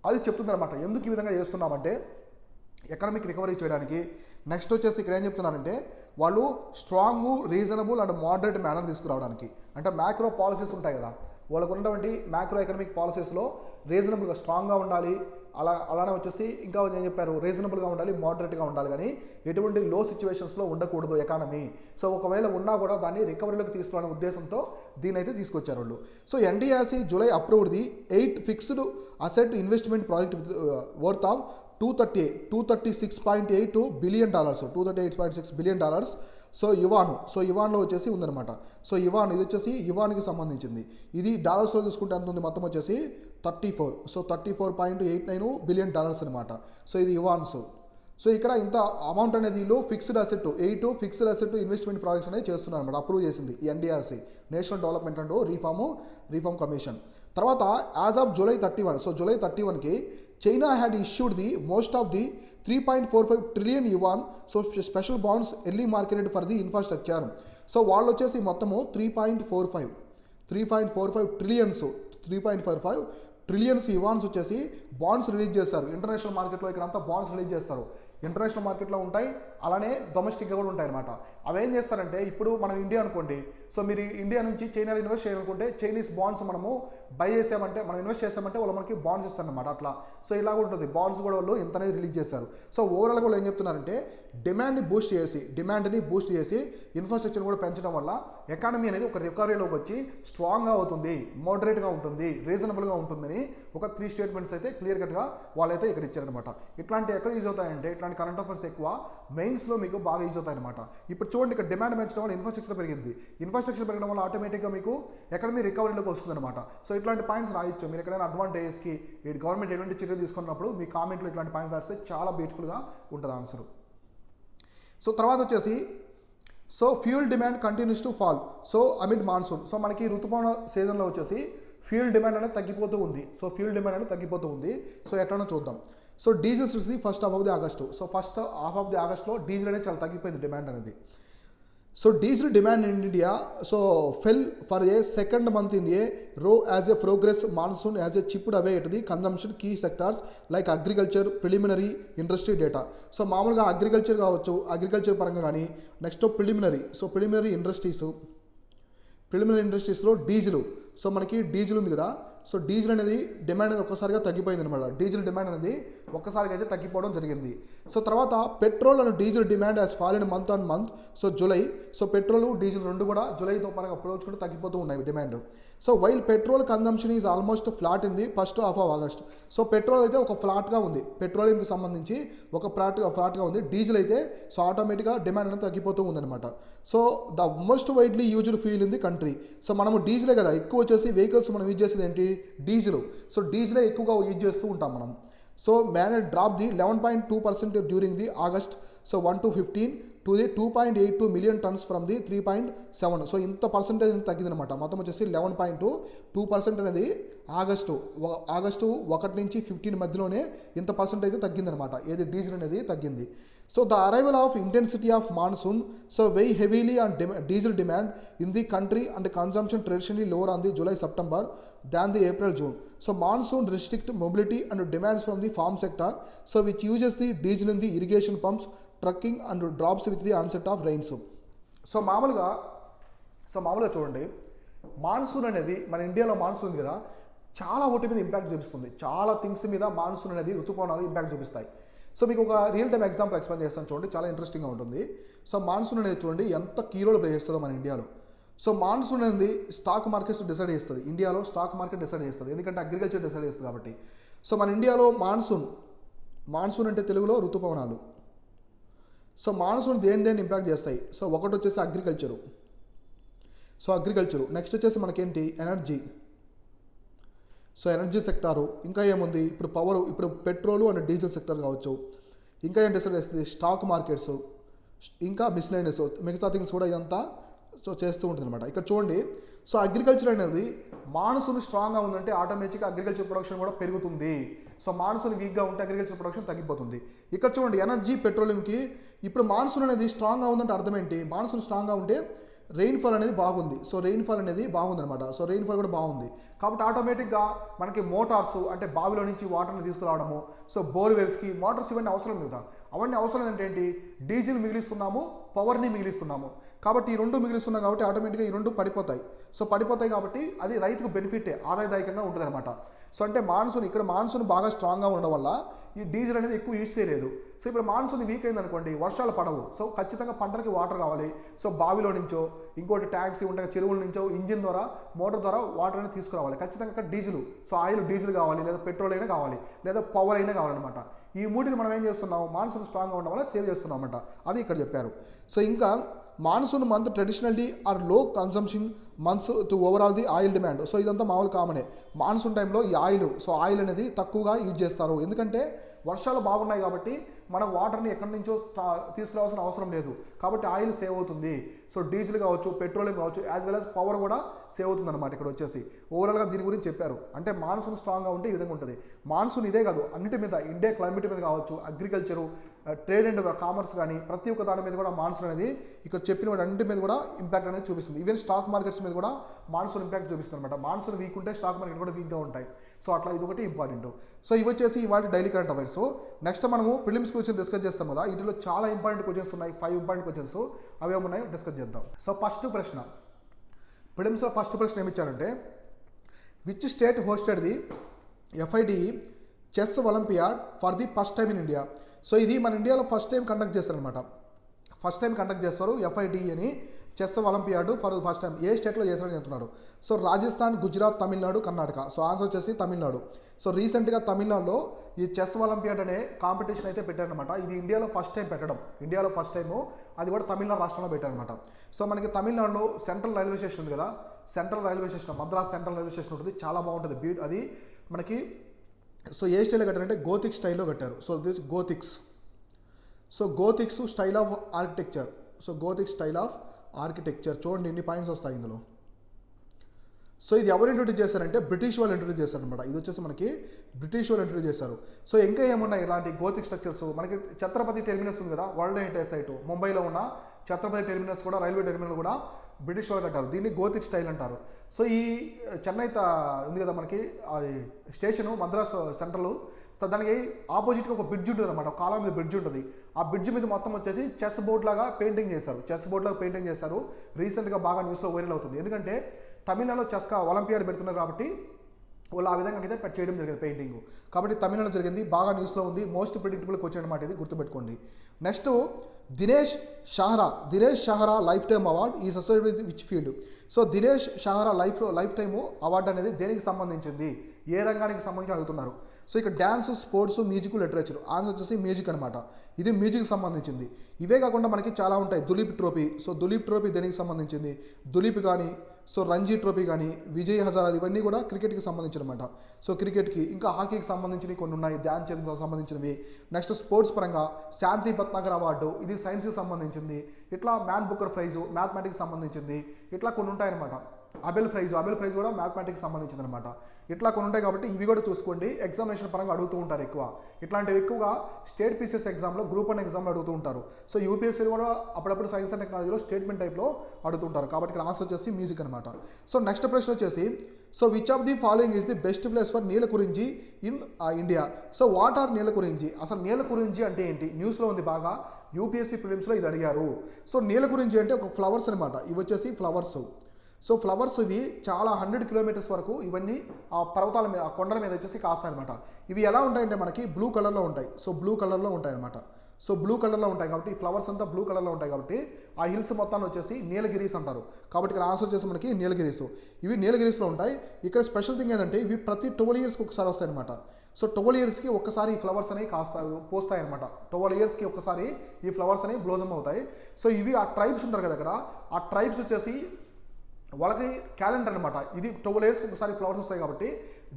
అది చెప్తుందన్నమాట ఎందుకు ఈ విధంగా చేస్తున్నామంటే economic recovery చేయడానికి. నెక్స్ట్ వచ్చేసి ఇక్కడ ఏం చెప్తున్నారంటే వాళ్ళు strong reasonable and moderate manner తీసుకురావడానికి. అంటే మ్యాక్రో పాలసీస్ ఉంటాయి కదా, వాళ్ళకు ఉన్నటువంటి మ్యాక్రో ఎకనామిక్ పాలసీస్లో రీజనబుల్గా స్ట్రాంగ్గా ఉండాలి, అలానే వచ్చేసి ఇంకా ఏం చెప్పారు, రీజనబుల్గా ఉండాలి, మోడరేట్గా ఉండాలి, కానీ ఎటువంటి లో సిచ్యువేషన్స్లో ఉండకూడదు ఎకానమీ. సో ఒకవేళ ఉన్నా కూడా దాన్ని రికవరీలోకి తీసుకురావడం ఉద్దేశంతో దీని అయితే తీసుకొచ్చారు వాళ్ళు. So NDRC July approved the 8 fixed asset investment project worth of $236.8 billion, $238.6 billion. So యువాన్లో వచ్చేసి ఉందన్నమాట. సో ఇది వచ్చేసి యువాన్కి సంబంధించింది. ఇది డాలర్స్లో చూసుకుంటే ఎంత ఉంది, మొత్తం వచ్చేసి 34.89 బిలియన్ డాలర్స్ అనమాట. సో ఇది యువాన్స్. సో ఇక్కడ ఇంత అమౌంట్ అనేది వీళ్ళు fixed asset 8 fixed asset investment projects అనేది చేస్తున్నారు అనమాట. అప్రూవ్ చేసింది ఈ NDRC, national development and reform commission. తర్వాత as of July 31, so July 31కి China had issued the most of the 3.45 trillion yuan special bonds early marketed for the infrastructure. So వాళ్ళు వచ్చేసి మొత్తము 3.45 ట్రిలియన్స్ యువాన్స్ వచ్చేసి bonds release చేస్తారు. International మార్కెట్లో ఇక్కడ అంతా బాండ్స్ రిలీజ్ చేస్తారు. ఇంటర్నేషనల్ మార్కెట్లో ఉంటాయి, అలానే డొమెస్టిక్గా కూడా ఉంటాయి అనమాట. అవి ఏం చేస్తారంటే, ఇప్పుడు మనం ఇండియా అనుకోండి, సో మీరు ఇండియా నుంచి చైనాలో ఇన్వెస్ట్ చేయాలనుకుంటే చైనీస్ బాండ్స్ మనము బై చేసామంటే, మనం ఇన్వెస్ట్ చేసామంటే వాళ్ళు మనకి బాండ్స్ ఇస్తారనమాట. అట్లా సో ఇలా ఉంటుంది, బాండ్స్ కూడా వాళ్ళు ఎంత అనేది రిలీజ్ చేస్తారు. సో ఓవరాల్గా వాళ్ళు ఏం చెప్తున్నారంటే, డిమాండ్ని బూస్ట్ చేసి ఇన్ఫ్రాస్ట్రక్చర్ కూడా పెంచడం వల్ల ఎకానమీ అనేది ఒక రికవరీలోకి వచ్చి స్ట్రాంగ్గా అవుతుంది, మోడరేట్గా ఉంటుంది, రీజనబుల్గా ఉంటుందని ఒక 3 స్టేట్మెంట్స్ అయితే క్లియర్ కట్గా వాళ్ళైతే ఇక్కడ ఇచ్చారనమాట. ఇట్లాంటి ఎక్కడ యూజ్ అవుతాయంటే, ఇట్లాంటి కరెంట్ అఫైర్స్ ఎక్కువ మెయిన్స్లో మీకు బాగా యూజ్ అవుతాయి అనమాట. ఇప్పుడు చూడండి, ఇక్కడ డిమాండ్ పెంచడం వల్ల ఇన్ఫ్రాస్ట్రక్చర్ పెరిగింది, ఇన్ఫ్రాస్ట్రక్చర్ పెరగడం వల్ల ఆటోమేటిక్గా మీకు ఎకనమీ రికవరీలోకి వస్తుంది అనమాట. సో ఇట్లాంటి పాయింట్స్ రాయొచ్చు మీరు ఎక్కడైనా అడ్వాంటేజ్కి గవర్నమెంట్ ఎటువంటి చర్యలు తీసుకున్నప్పుడు మీ కామెంట్లో ఇట్లాంటి పాయింట్ రాస్తే చాలా బ్యూటిఫుల్గా ఉంటుంది ఆన్సర్. సో తర్వాత వచ్చేసి fuel demand continues to fall amid monsoon. So మనకి ఋతుపవన సీజన్లో వచ్చేసి ఫ్యూయల్ డిమాండ్ అనేది తగ్గిపోతూ ఉంది. సో ఫ్యూయల్ డిమాండ్ అనేది తగ్గిపోతూ ఉంది. సో ఎట్లనో చూద్దాం. సో డీజిల్ చూసి first half of the August. So first half of the ఆగస్ట్లో డీజిల్ అనేది చాలా తగ్గిపోయింది డిమాండ్ అనేది. So diesel demand in India so fell for a second month in a row as a progress monsoon as a chipped away it the consumption key sectors like agriculture preliminary industry data. So మామూలుగా agriculture కావచ్చు, agriculture పరంగా కానీ next preliminary ఇండస్ట్రీస్లో diesel. So మనకి diesel ఉంది కదా, so diesel అనేది demand అనేది ఒక్కసారిగా తగ్గిపోయింది అనమాట. డీజిల్ డిమాండ్ అనేది ఒక్కసారిగా అయితే తగ్గిపోవడం జరిగింది. సో తర్వాత petrol and diesel demand as fall in month on month. So July, so petrol diesel రెండు కూడా జూలైతో పరంగా పోల్చుకుంటూ తగ్గిపోతూ ఉన్నాయి demand. So while petrol consumption is almost flat in the first half of August. So petrol అయితే ఒక ఫ్లాట్గా ఉంది, పెట్రోలియంకి సంబంధించి ఒక ఫ్లాట్గా ఉంది. డీజిల్ అయితే సో ఆటోమేటిక్గా డిమాండ్ అనేది తగ్గిపోతూ ఉందన్నమాట. So the most widely used fuel in the country. So మనము డీజిలే కదా ఎక్కువ వచ్చేసి వెహికల్స్ మనం యూజ్ చేసేది ఏంటి, డీజిల్. సో డీజిలే ఎక్కువగా యూజ్ చేస్తూ ఉంటాం మనం. So man drop the 11.2% during the August. So 1 to 15 to the 2.82 million tons from the 3.7. So ఇంత పర్సెంటేజ్ తగ్గిందనమాట. మొత్తం వచ్చేసి 11.2% అనేది ఆగస్టు 1 నుంచి 15 మధ్యలోనే ఇంత పర్సెంటేజ్ తగ్గిందనమాట. ఏది డీజిల్ అనేది తగ్గింది. So the arrival of intensity of monsoon so weigh heavily on diesel demand in the country and consumption traditionally lower on the July September than the April June. So monsoon restrict mobility and demands from the farm sector, so which uses the diesel in the irrigation pumps, trucking and drops with the onset of rains. So మామూలుగా చూడండి, monsoon అనేది మన ఇండియాలో monsoon ఉంది కదా, చాలా వాటి మీద ఇంపాక్ట్ చూపిస్తుంది. చాలా థింగ్స్ మీద మాన్సూన్ అనేది ఋతుపవనాలు ఇంపాక్ట్ చూపిస్తాయి. సో మీకు ఒక రియల్ టైమ్ ఎగ్జాంపుల్ ఎక్స్ప్లెయిన్ చేస్తాను చూడండి, చాలా ఇంట్రెస్టింగ్గా ఉంటుంది. సో మాన్సూన్ అనేది చూడండి ఎంత కీ రోల్ ప్లే చేస్తుందో మన ఇండియాలో. సో మాన్సూన్ అనేది స్టాక్ మార్కెట్స్ డిసైడ్ చేస్తుంది. ఇండియాలో స్టాక్ మార్కెట్ డిసైడ్ చేస్తుంది, ఎందుకంటే అగ్రికల్చర్ డిసైడ్ చేస్తుంది కాబట్టి. సో మన ఇండియాలో మాన్సూన్ అంటే తెలుగులో ఋతుపవనాలు. సో మాన్సూన్ దేని ఇంపాక్ట్ చేస్తాయి. సో ఒకటి వచ్చేసి అగ్రికల్చరు. నెక్స్ట్ వచ్చేసి మనకేంటి ఎనర్జీ. So energy sector. ఇంకా ఏముంది, ఇప్పుడు పెట్రోలు అండ్ డీజిల్ సెక్టర్ కావచ్చు. ఇంకా ఏం డిసైడ్ చేస్తుంది, స్టాక్ మార్కెట్స్, ఇంకా మిస్లైనస్ మిగతా థింగ్స్ కూడా ఇదంతా సో చేస్తూ ఉంటుంది అనమాట. ఇక్కడ చూడండి, సో అగ్రికల్చర్ అనేది మాన్సూన్ స్ట్రాంగ్గా ఉందంటే ఆటోమేటిక్గా అగ్రికల్చర్ ప్రొడక్షన్ కూడా పెరుగుతుంది. సో మాన్సూన్ వీక్గా ఉంటే అగ్రికల్చర్ ప్రొడక్షన్ తగ్గిపోతుంది. ఇక్కడ చూడండి ఎనర్జీ పెట్రోలియంకి ఇప్పుడు మాన్సూన్ అనేది స్ట్రాంగ్గా ఉందంటే అర్థం ఏంటి, మాన్సూన్ స్ట్రాంగ్గా ఉంటే రెయిన్ఫాల్ అనేది బాగుంది. సో రెయిన్ఫాల్ అనేది బాగుందనమాట. సో రెయిన్ఫాల్ కూడా బాగుంది కాబట్టి ఆటోమేటిక్గా మనకి మోటార్స్ అంటే బావిలో నుంచి వాటర్ని తీసుకురావడము, సో బోర్వెల్స్కి మోటార్స్ ఇవన్నీ అవసరం కదా. అవన్నీ అవసరం ఏంటంటే డీజిల్ మిగిలిస్తున్నాము, పవర్ని మిగిలిస్తున్నాము. కాబట్టి ఈ రెండు మిగిలిస్తున్నాం కాబట్టి ఆటోమేటిక్గా ఈ రెండు పడిపోతాయి. సో పడిపోతాయి కాబట్టి అది రైతుకు బెనిఫిటే, ఆదాయదాయకంగా ఉంటుంది అనమాట. సో అంటే మాన్సూన్ బాగా స్ట్రాంగ్గా ఉండడం వల్ల ఈ డీజిల్ అనేది ఎక్కువ యూజ్ చేయలేదు. సో ఇప్పుడు మాన్సూన్ వీక్ అయింది అనుకోండి, వర్షాలు పడవు. సో ఖచ్చితంగా పంటలకి వాటర్ కావాలి. సో బావిలో నుంచో ఇంకోటి ట్యాంక్స్ ఉంటాయి, చెరువుల నుంచో ఇంజిన్ ద్వారా మోటార్ ద్వారా వాటర్ అనేది తీసుకురావాలి. ఖచ్చితంగా అక్కడ డీజిల్, సో ఆయిల్ డీజిల్ కావాలి, లేదా పెట్రోల్ అయినా కావాలి, లేదా పవర్ అయినా కావాలన్నమాట. ఈ మూటిని మనం ఏం చేస్తున్నాం, మాన్సూన్ స్ట్రాంగ్గా ఉండడం వల్ల సేవ్ చేస్తున్నాం అన్నమాట. అది ఇక్కడ చెప్పారు. సో ఇంకా మాన్సూన్ మంత్ ట్రెడిషనల్లీ ఆర్ లో consumption months to overall the oil demand. So ఇదంతా మామూలు కామనే. మాన్సూన్ టైంలో ఈ ఆయిల్ అనేది తక్కువగా యూజ్ చేస్తారు, ఎందుకంటే వర్షాలు బాగున్నాయి కాబట్టి మనం వాటర్ని ఎక్కడి నుంచో తీసుకురావాల్సిన అవసరం లేదు కాబట్టి ఆయిల్ సేవ్ అవుతుంది. సో డీజిల్ కావచ్చు, పెట్రోలియం కావచ్చు, యాజ్ వెల్ యాజ్ పవర్ కూడా సేవ్ అవుతుంది అనమాట. ఇక్కడ వచ్చేసి ఓవరాల్గా దీని గురించి చెప్పారు. అంటే మాన్సూన్ స్ట్రాంగ్గా ఉంటే ఈ విధంగా ఉంటుంది. మాన్సూన్ ఇదే కాదు, అన్నిటి మీద ఇండియా క్లైమేట్ మీద కావచ్చు, అగ్రికల్చరు, ట్రేడ్ అండ్ కామర్స్ కానీ ప్రతి ఒక్క దాని మీద కూడా మాన్సూన్ అనేది ఇక్కడ చెప్పిన అన్నింటి మీద కూడా ఇంపాక్ట్ అనేది చూపిస్తుంది. ఈవెన్ స్టాక్ మార్కెట్స్ మీద కూడా మాన్సూన్ ఇంపాక్ట్ చూపిస్తుంది అనమాట. మాన్సూన్ వీక్ ఉంటే స్టాక్ మార్కెట్ కూడా వీక్గా ఉంటాయి. సో అట్లా ఇది ఒకటి ఇంపార్టెంట్. సో ఇవి వచ్చేసి ఇవాళ డైలీ కరెంట్ అఫైర్స్. నెక్స్ట్ మనము ప్రిలిమ్స్ క్వశ్చన్ డిస్కస్ చేస్తాం కదా, వీటిలో చాలా ఇంపార్టెంట్ క్వశ్చన్స్ ఉన్నాయి, 5 ఇంపార్టెంట్ క్వశ్చన్స్. అవి ఏమున్నాయో డిస్కస్ చేద్దాం. సో ఫస్ట్ ప్రశ్న, ప్రిలిమ్స్లో ఫస్ట్ ప్రశ్న ఏమి ఇచ్చారంటే, which state hosted the FIDE chess olympiad for the first time in India. So ఇది మన ఇండియాలో ఫస్ట్ టైం కండక్ట్ చేస్తారనమాట. ఫస్ట్ టైం కండక్ట్ చేస్తారు FIDE అని, chess olympiad for first time. ఏ స్టేట్లో చేస్తారని అంటున్నాడు. So Rajasthan, Gujarat, Tamil Nadu, Karnataka. So answer వచ్చేసి తమిళనాడు. సో రీసెంట్గా తమిళనాడులో ఈ చెస్ ఒలింపియాడ్ అనే కాంపిటీషన్ అయితే పెట్టారనమాట. ఇది ఇండియాలో ఫస్ట్ టైం పెట్టడం, ఇండియాలో ఫస్ట్ టైము, అది కూడా తమిళనాడు రాష్ట్రంలో పెట్టారనమాట. సో మనకి తమిళనాడులో సెంట్రల్ రైల్వే స్టేషన్ ఉంది కదా, central railway station, Madras central railway station ఉంటుంది, చాలా బాగుంటుంది. అది మనకి సో ఏ స్టైల్లో కట్టారంటే గోతిక్ స్టైల్లో కట్టారు. So this Gothics. So Gothics style of architecture. So Gothic style of architecture చూడండి ఎన్ని పాయింట్స్ వస్తాయి ఇందులో. సో ఇది ఎవరు ఇంట్రొడ్యూస్ చేశారంటే బ్రిటిష్ వాళ్ళు ఇంట్రొడ్యూస్ చేశారు అనమాట. ఇది వచ్చేసి మనకి బ్రిటిష్ వాళ్ళు ఇంట్రొడ్యూస్ చేశారు. సో ఇంకా ఏమున్నాయి ఇలాంటి గోతిక్ స్ట్రక్చర్స్, మనకి ఛత్రపతి టెర్మినస్ ఉంది కదా, వరల్డ్ హెరిటేజ్ సైట్ ముంబైలో ఉన్న ఛత్రపతి టెర్మినస్ కూడా, రైల్వే టెర్మినల్ కూడా బ్రిటిష్ వాళ్ళు కట్టారు. దీన్ని గోతిక్ స్టైల్ అంటారు. సో ఈ చెన్నై ఉంది కదా మనకి అది స్టేషను మద్రాస్ సెంట్రల్. సో దానికి ఆపోజిట్గా ఒక బ్రిడ్జ్ ఉంటుంది అనమాట, ఒక కాలం మీద బ్రిడ్జ్ ఉంటుంది. ఆ బ్రిడ్జ్ మీద మొత్తం వచ్చేసి చెస్ బోర్డ్ లాగా పెయింటింగ్ చేశారు. చెస్ బోర్డ్ లాగా పెయింటింగ్ చేశారు. రీసెంట్గా బాగా న్యూస్లో వైరల్ అవుతుంది. ఎందుకంటే తమిళనాడులో చెస్ ఒలింపియాడ్ పెడుతున్నారు కాబట్టి వాళ్ళు ఆ విధంగా అయితే చేయడం జరిగింది పెయింటింగ్. కాబట్టి తమిళనాడు జరిగింది, బాగా న్యూస్లో ఉంది. మోస్ట్ ప్రిడిక్టబుల్ క్వశ్చన్ అనమాట, ఇది గుర్తుపెట్టుకోండి. Next Dinesh Shahra lifetime award is associated with which field. So Dinesh Shahra lifetime award అనేది దేనికి సంబంధించింది, ఏ రంగానికి సంబంధించి అడుగుతున్నారు. సో ఇక్కడ dance, sports, music, literature. Answer వచ్చేసి మ్యూజిక్ అనమాట. ఇది మ్యూజిక్ సంబంధించింది. ఇవే కాకుండా మనకి చాలా ఉంటాయి. Duleep trophy. So Duleep trophy దేనికి సంబంధించింది, దులీప్ కానీ, సో రంజీ ట్రోఫీ కానీ, విజయ్ హజారా, ఇవన్నీ కూడా క్రికెట్కి సంబంధించిన అనమాట. సో క్రికెట్కి, ఇంకా హాకీకి సంబంధించినవి కొన్ని ఉన్నాయి, ధ్యాన్ చంద్కి సంబంధించినవి. నెక్స్ట్ స్పోర్ట్స్ పరంగా శాంతి భట్నాగర్ అవార్డు, ఇది సైన్స్కి సంబంధించింది. ఇట్లా మ్యాన్ బుకర్ ప్రైజు మ్యాథమెటిక్స్ సంబంధించింది. ఇట్లా కొన్ని ఉంటాయన్నమాట. అబెల్ ప్రైజ్ కూడా మ్యాథమెటిక్స్ సంబంధించింది అనమాట. ఇట్లా కొన్ని ఉంటాయి కాబట్టి ఇవి కూడా చూసుకోండి. ఎగ్జామినేషన్ పరంగా అడుగుతూ ఉంటారు ఎక్కువ. ఇట్లాంటివి ఎక్కువగా స్టేట్ పీసీఎస్ ఎగ్జామ్లో, గ్రూప్ 1 ఎగ్జామ్లో అడుగుతూ ఉంటారు. సో యూపీఎస్సీ కూడా అప్పుడప్పుడు సైన్స్ అండ్ టెక్నాలజీలో స్టేట్మెంట్ టైప్లో అడుగుతుంటారు. కాబట్టి ఇక్కడ ఆన్సర్ వచ్చేసి మ్యూజిక్ అనమాట. సో నెక్స్ట్ ప్రశ్న వచ్చేసి, so which of the following is the best place for Neelakurinji in India. So what are Neelakurinji, అసలు నీలకురించి అంటే ఏంటి, న్యూస్లో ఉంది బాగా. యూపీఎస్సీ ప్రిలిమ్స్లో ఇది అడిగారు. సో నీలకురించి అంటే ఒక ఫ్లవర్స్ అనమాట. ఇవి వచ్చేసి ఫ్లవర్స్. సో ఫ్లవర్స్ ఇవి చాలా 100 కిలోమీటర్స్ వరకు ఇవన్నీ ఆ పర్వతాల మీద, ఆ కొండల మీద వచ్చేసి కాస్తాయి అనమాట. ఇవి ఎలా ఉంటాయంటే మనకి బ్లూ కలర్లో ఉంటాయి. సో బ్లూ కలర్లో ఉంటాయి అనమాట. సో బ్లూ కలర్లో ఉంటాయి కాబట్టి ఈ ఫ్లవర్స్ అంతా బ్లూ కలర్లో ఉంటాయి కాబట్టి ఆ హిల్స్ మొత్తాన్ని వచ్చేసి నీలగిరీస్ అంటారు. కాబట్టి ఇక్కడ ఆన్సర్ వచ్చేసి మనకి నీలగిరీస్. ఇవి నీలగిరీస్లో ఉంటాయి. ఇక్కడ స్పెషల్ థింగ్ ఏంటంటే ఇవి ప్రతి 12 ఇయర్స్కి ఒకసారి వస్తాయి అనమాట. సో 12 ఇయర్స్కి ఒక్కసారి ఈ ఫ్లవర్స్ అనేవి పోస్తాయి అనమాట. 12 ఇయర్స్కి ఒక్కసారి ఈ ఫ్లవర్స్ అనేవి బ్లోజమ్ అవుతాయి. సో ఇవి ఆ ట్రైబ్స్ ఉంటారు కదా అక్కడ, ఆ ట్రైబ్స్ వచ్చేసి వాళ్ళకి క్యాలెండర్ అనమాట. ఇది 12 ఇయర్స్కి ఒకసారి ఫ్లవర్స్ వస్తాయి కాబట్టి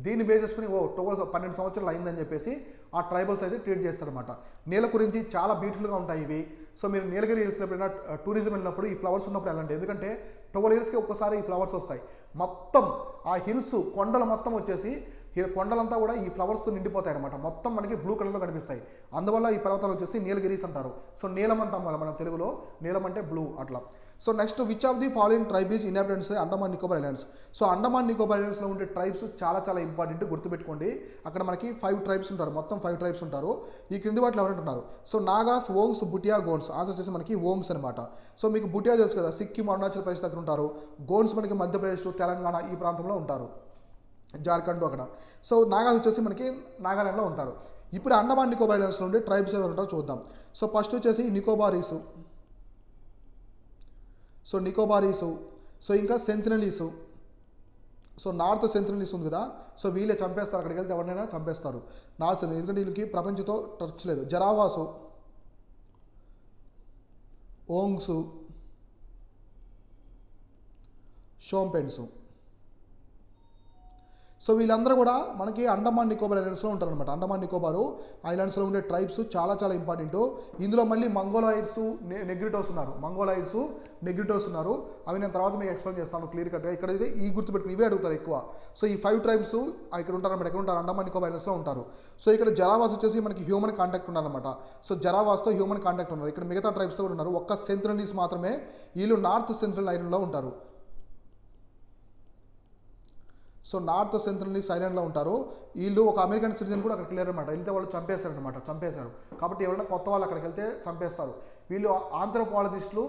దీన్ని బేస్ చేసుకుని 12 సంవత్సరాలు అయిందని చెప్పేసి ఆ ట్రైబల్స్ అయితే ట్రీట్ చేస్తారనమాట. నీల గురించి చాలా బ్యూటిఫుల్గా ఉంటాయి ఇవి. సో మీరు నీలగిరి హిల్స్ ఎప్పుడైనా టూరిజం వెళ్ళినప్పుడు ఈ ఫ్లవర్స్ ఉన్నప్పుడు వెళ్ళండి. ఎందుకంటే 12 ఇయర్స్కి ఒక్కసారి ఈ ఫ్లవర్స్ వస్తాయి. మొత్తం ఆ హిల్స్ కొండలు మొత్తం వచ్చేసి కొండలంతా కూడా ఈ ఫ్లవర్స్తో నిండిపోతాయి అనమాట. మొత్తం మనకి బ్లూ కలర్లో కనిపిస్తాయి. అందువల్ల ఈ పర్వతాలు వచ్చేసి నీలగిరీస్ అంటారు. సో నీలం అంటాం కదా మనం తెలుగులో, నీలం అంటే బ్లూ అట్లా. So next which of the following tribe is inhabitants Andaman Nicobar islands. So Andaman Nicobar ఐలాండ్స్లో ఉండే ట్రైబ్స్ చాలా చాలా ఇంపార్టెంట్, గుర్తుపెట్టుకోండి. అక్కడ మనకి 5 ట్రైబ్స్ ఉంటారు, మొత్తం 5 ట్రైబ్స్ ఉంటారు. ఈ క్రింది వాటిలో ఎవరంటున్నారు. సో నాగాస్, ఓంగ్స్, బుటియా, గోన్స్. ఆన్సర్ వచ్చేసి మనకి ఓంగ్స్ అనమాట. సో మీకు బుటియా తెలుసు కదా, సిక్కిం, అరుణాచల్ ప్రదేశ్ దగ్గర ఉంటారు. గోన్స్ మనకి మధ్యప్రదేశ్, తెలంగాణ ఈ ప్రాంతంలో ఉంటారు, జార్ఖండ్ అక్కడ. సో నాగాస్ వచ్చేసి మనకి నాగాలాండ్లో ఉంటారు. ఇప్పుడు అండమాన్ నికోబార్ ఐలాండ్స్లో ఉండే ట్రైబ్స్ ఎవరు ఉంటారో చూద్దాం. సో ఫస్ట్ వచ్చేసి నికోబారీసు, సో నికోబారీసు, సో ఇంకా సెంతినలీసు. సో నార్త్ సెంతినలీస్ ఉంది కదా, సో వీళ్ళే చంపేస్తారు. అక్కడికి వెళ్తే ఎవరినైనా చంపేస్తారు నార్త్ సెంతినల్, ఎందుకంటే వీళ్ళకి ప్రపంచంతో టచ్ లేదు. జరావాసు, ఓంగ్సు, షోంపెన్సు. సో వీళ్ళందరూ కూడా మనకి అండమాన్ నికోబార్ ఐలాండ్స్లో ఉంటారనమాట. అండమాన్ నికోబారు ఐలాండ్స్లో ఉండే ట్రైబ్స్ చాలా చాలా ఇంపార్టెంట్. ఇందులో మళ్ళీ మంగోలాయిడ్స్, నెగ్రిటోస్ ఉన్నారు. అవి నేను తర్వాత మీకు ఎక్స్ప్లెయిన్ చేస్తాను క్లియర్ కట్గా. ఇక్కడైతే ఈ గుర్తుపెట్టుకుని ఇవే అడుగుతారు ఎక్కువ. సో ఈ 5 ట్రైబ్స్ ఇక్కడ ఉంటారన్నమాట. ఎక్కడ ఉంటారు, అండమాన్ నికోబార్ ఐలాండ్స్లో ఉంటారు. సో ఇక్కడ జరావాస్ వచ్చేసి మనకి హ్యూమన్ కాంటాక్ట్ ఉన్నారనమాట. సో జరావాస్తో హ్యూమన్ కాంటాక్ట్ ఉన్నారు. ఇక్కడ మిగతా ట్రైబ్స్తో కూడా ఉన్నారు. ఒక్క సెంత్రలీస్ మాత్రమే, వీళ్ళు నార్త్ సెంట్రల్ ఐలాండ్లో ఉంటారు. సో నార్త్ సెంట్రల్ ఐలాండ్లో ఉంటారు. వీళ్ళు ఒక అమెరికన్ సిటిజన్ కూడా అక్కడికి వెళ్ళారనమాట. వెళ్తే వాళ్ళు చంపేశారు. కాబట్టి ఎవరైనా కొత్త వాళ్ళు అక్కడికి వెళ్తే చంపేస్తారు. వీళ్ళు ఆంథ్రోపాలజిస్టులు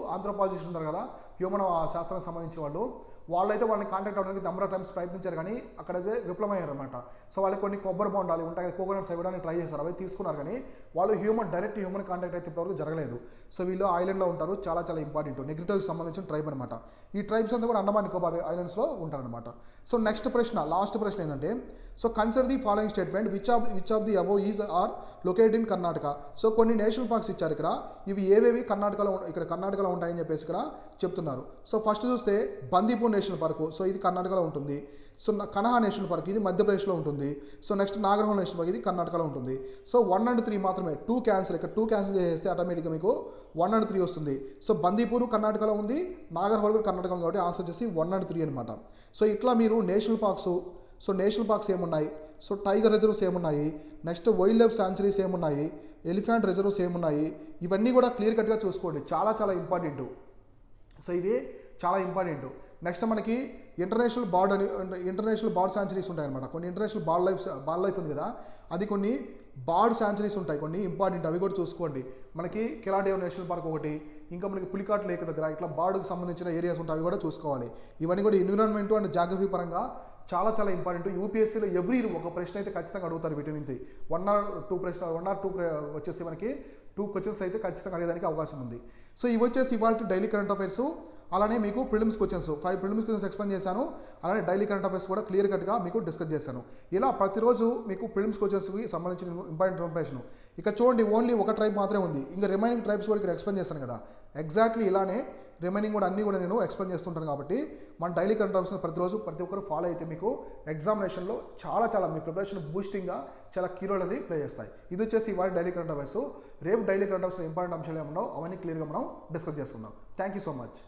ఉంటారు కదా, హ్యూమన్ శాస్త్రానికి సంబంధించిన వాళ్ళైతే వాళ్ళని కాంటాక్ట్ అవ్వడానికి నెంబర్ ఆఫ్ టైమ్స్ ప్రయత్నించారు, కానీ అక్కడైతే విఫలమయ్యారనమాట. సో వాళ్ళకి కొన్ని కొబ్బరి బొండాలు ఉంటాయి, కోకోనట్స్ ఇవ్వడానికి ట్రై చేశారు, అవి తీసుకున్నారు, కానీ వాళ్ళు డైరెక్ట్ హ్యూమన్ కాంటాక్ట్ అయితే ఇప్పటివరకు జరగలేదు. సో వీళ్ళు ఐలాండ్లో ఉంటారు, చాలా చాలా ఇంపార్టెంట్. నెగ్రిటోకి సంబంధించిన ట్రైబ్ అనమాట. ఈ ట్రైబ్స్ అంతా కూడా అండమాన్ నికోబార్ ఐలాండ్స్లో ఉంటారనమాట. సో నెక్స్ట్ లాస్ట్ ప్రశ్న ఏంటంటే, so consider the following statement which of the above is are located in Karnataka. So కొన్ని నేషనల్ పార్క్స్ ఇచ్చారు ఇక్కడ, ఇవి ఏవేవి కర్ణాటకలో ఉంటాయని చెప్పేసి ఇక్కడ చెప్తున్నారు. సో ఫస్ట్ చూస్తే బందీపూర్ నేషనల్ పార్క్, సో ఇది కర్ణాటకలో ఉంటుంది. సో కనహా నేషనల్ పార్క్ ఇది మధ్యప్రదేశ్లో ఉంటుంది. So next Nagarhole national park ఇది కర్ణాటకలో ఉంటుంది. సో 1 and 3 మాత్రమే, 2 క్యాన్సిల్, ఇక్కడ 2 క్యాన్సిల్ చేస్తే ఆటోమేటిక్గా మీకు 1 and 3 వస్తుంది. సో బందీపూర్ కర్ణాటకలో ఉంది, నాగర్హోల్ కూడా కర్ణాటకలో ఉంది, కాబట్టి ఆన్సర్ వచ్చేసి 1 and 3 అనమాట. సో ఇట్లా మీరు national parks, so national parks ఏమున్నాయి, సో టైగర్ రిజర్వ్స్ ఏమున్నాయి, నెక్స్ట్ వైల్డ్ లైఫ్ శాంచురీస్ ఏమున్నాయి, ఎలిఫెంట్ రిజర్వ్స్ ఏమున్నాయి, ఇవన్నీ కూడా క్లియర్ కట్గా చూసుకోండి, చాలా చాలా ఇంపార్టెంట్. సో ఇవి చాలా ఇంపార్టెంట్. నెక్స్ట్ మనకి ఇంటర్నేషనల్ బర్డ్ శాంచురీస్ ఉంటాయన్నమాట. కొన్ని ఇంటర్నేషనల్ బాల్ లైఫ్ ఉంది కదా, అది కొన్ని బర్డ్ శాంచురీస్ ఉంటాయి, కొన్ని ఇంపార్టెంట్, అవి కూడా చూసుకోండి. మనకి కెలాడియో నేషనల్ పార్క్ ఒకటి, ఇంకా మనకి పులికాట్ లేక్ దగ్గర ఇట్లా బర్డ్కి సంబంధించిన ఏరియాస్ ఉంటాయి, అవి కూడా చూసుకోవాలి. ఇవన్నీ కూడా ఎన్విరాన్మెంట్ అండ్ జాగ్రఫీ పరంగా చాలా చాలా ఇంపార్టెంట్. యూపీఎస్సీలో ఎవ్రీ ఒక ప్రశ్న అయితే ఖచ్చితంగా అడుగుతారు వీటి నుంచి. 1 or 2 వచ్చేసి మనకి 2 క్వశ్చన్స్ అయితే ఖచ్చితంగా అడిగేదానికి అవకాశం ఉంది. సో ఇవి వచ్చేసి ఇవాళ డైలీ కరెంట్ అఫైర్స్. అలానే మీకు prelims questions 5 prelims questions explain చేశాను. అలానే డైలీ కరెంట్ అఫైర్స్ కూడా క్లియర్ కట్గా మీకు డిస్కస్ చేశాను. ఇలా ప్రతిరోజు మీకు ప్రిలిమ్స్ క్వశ్చన్స్కి సంబంధించిన ఇంపార్టెంట్ ఇన్ఫర్మేషన్. ఇక చూడండి, ఓన్లీ ఒక ట్రైబ్ మాత్రమే ఉంది, ఇంకా రిమైనింగ్ ట్రైబ్స్ కూడా ఇక్కడ ఎక్స్ప్లెయిన్ చేశాను కదా. ఎగ్జాక్ట్లీ ఇలానే రిమైనింగ్ కూడా అన్నీ కూడా నేను ఎక్స్ప్లెయిన్ చేస్తుంటాను. కాబట్టి మన డైలీ కరెంట్ అఫైర్స్ని ప్రతిరోజు ప్రతి ఒక్కరు ఫాలో అయితే మీకు ఎగ్జామినేషన్లో చాలా చాలా మీ ప్రిపరేషన్ బూస్టింగ్గా చాలా కీ రోల్ అనేది ప్లే చేస్తాయి. ఇది వచ్చేసి ఇవాళ డైలీ కరెంట్ అఫైర్స్. రేపు డైలీ కరెంట్ అఫైర్స్ ఇంపార్టెంట్ అంశాలు ఏమన్నావు అవన్నీ క్లియర్గా మనం డిస్కస్ చేసుకుందాం. Thank you so much.